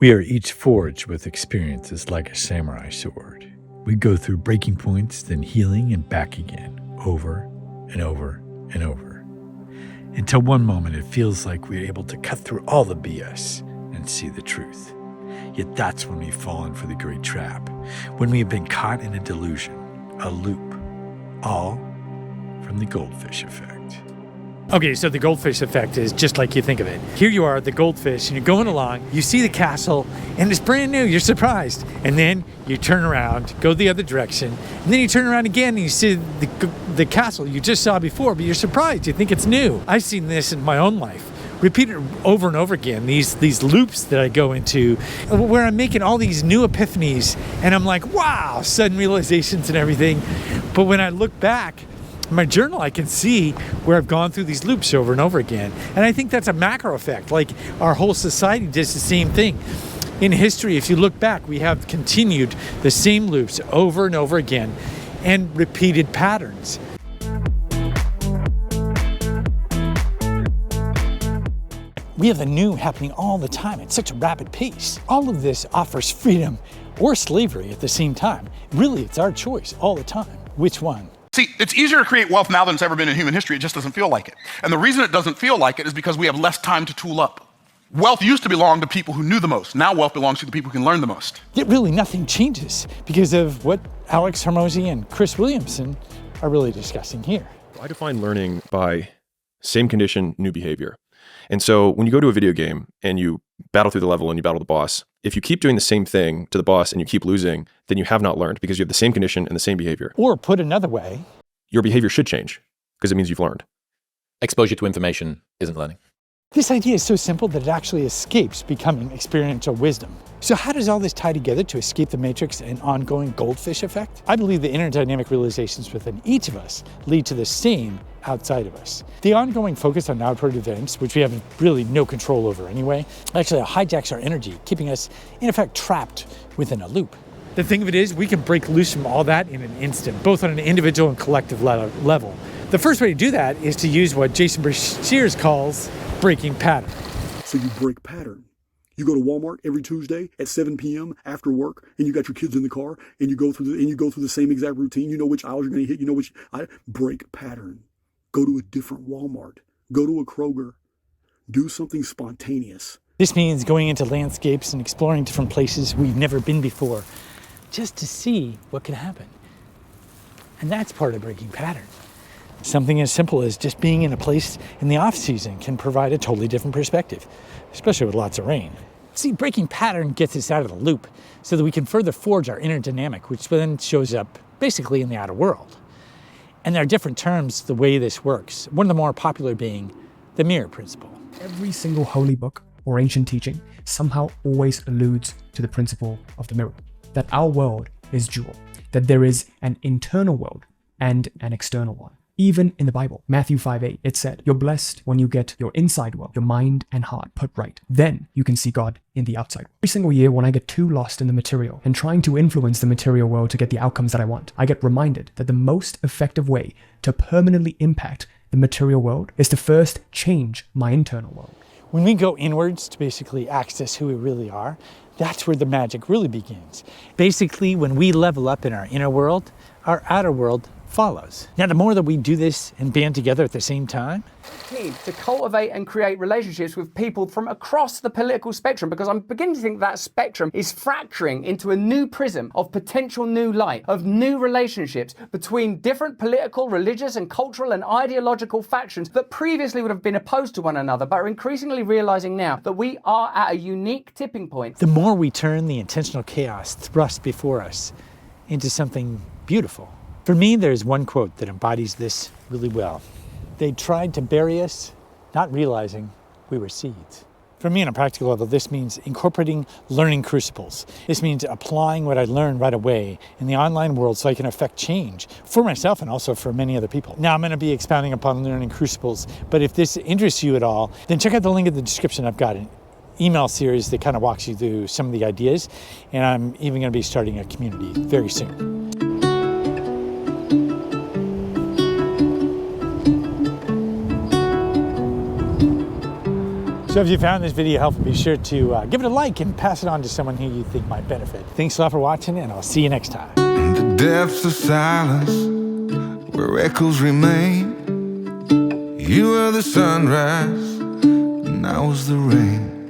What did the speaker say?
We are each forged with experiences like a samurai sword. We go through breaking points, then healing and back again, over and over and over. Until one moment it feels like we're able to cut through all the BS and see the truth. Yet that's when we've fallen for the great trap, when we have been caught in a delusion, a loop, all from the goldfish effect. Okay, so the goldfish effect is just like you think of it. Here you are, the goldfish, and you're going along, you see the castle, and it's brand new, you're surprised. And then you turn around, go the other direction, and then you turn around again and you see the castle you just saw before, but you're surprised, you think it's new. I've seen this in my own life. Repeated over and over again, these loops that I go into where I'm making all these new epiphanies, and I'm like, wow, sudden realizations and everything. But when I look back, my journal, I can see where I've gone through these loops over and over again. And I think that's a macro effect. Like our whole society does the same thing. In history, if you look back, we have continued the same loops over and over again and repeated patterns. We have the new happening all the time at such a rapid pace. All of this offers freedom or slavery at the same time. Really, it's our choice all the time. Which one? See, it's easier to create wealth now than it's ever been in human history. It just doesn't feel like it. And the reason it doesn't feel like it is because we have less time to tool up. Wealth used to belong to people who knew the most. Now wealth belongs to the people who can learn the most. Yet really nothing changes because of what Alex Hormozi and Chris Williamson are really discussing here. I define learning by same condition, new behavior. And so when you go to a video game and you battle through the level and you battle the boss, if you keep doing the same thing to the boss and you keep losing, then you have not learned because you have the same condition and the same behavior. Or put another way, your behavior should change because it means you've learned. Exposure to information isn't learning. This idea is so simple that it actually escapes becoming experiential wisdom. So how does all this tie together to escape the matrix and ongoing goldfish effect? I believe the inner dynamic realizations within each of us lead to the same outside of us. The ongoing focus on outward events, which we have really no control over anyway, actually hijacks our energy, keeping us in effect trapped within a loop. The thing of it is, we can break loose from all that in an instant, both on an individual and collective level. The first way to do that is to use what Jason Breshears calls breaking pattern. So you break pattern. You go to Walmart every Tuesday at 7 p.m. after work, and you got your kids in the car, and you go through the same exact routine. You know which aisles you're going to hit. You know which break pattern. Go to a different Walmart. Go to a Kroger. Do something spontaneous. This means going into landscapes and exploring different places we've never been before, just to see what can happen. And that's part of breaking pattern. Something as simple as just being in a place in the off season can provide a totally different perspective, especially with lots of rain. See, breaking pattern gets us out of the loop so that we can further forge our inner dynamic, which then shows up basically in the outer world. And there are different terms the way this works. One of the more popular being the mirror principle. Every single holy book or ancient teaching somehow always alludes to the principle of the mirror, that our world is dual, that there is an internal world and an external one. Even in the Bible, Matthew 5:8, it said, "You're blessed when you get your inside world, your mind and heart put right. Then you can see God in the outside." Every single year when I get too lost in the material and trying to influence the material world to get the outcomes that I want, I get reminded that the most effective way to permanently impact the material world is to first change my internal world. When we go inwards to basically access who we really are, that's where the magic really begins. Basically, when we level up in our inner world, our outer world follows. Now, the more that we do this and band together at the same time, key to cultivate and create relationships with people from across the political spectrum, because I'm beginning to think that spectrum is fracturing into a new prism of potential new light, of new relationships between different political, religious and cultural and ideological factions that previously would have been opposed to one another, but are increasingly realizing now that we are at a unique tipping point. The more we turn the intentional chaos thrust before us into something beautiful. For me, there's one quote that embodies this really well. They tried to bury us, not realizing we were seeds. For me, on a practical level, this means incorporating learning crucibles. This means applying what I learned right away in the online world so I can affect change for myself and also for many other people. Now, I'm going to be expounding upon learning crucibles, but if this interests you at all, then check out the link in the description. I've got an email series that kind of walks you through some of the ideas, and I'm even going to be starting a community very soon. So if you found this video helpful, be sure to give it a like and pass it on to someone who you think might benefit. Thanks a lot for watching, and I'll see you next time. In the depths of silence, where echoes remain, you were the sunrise, and I was the rain.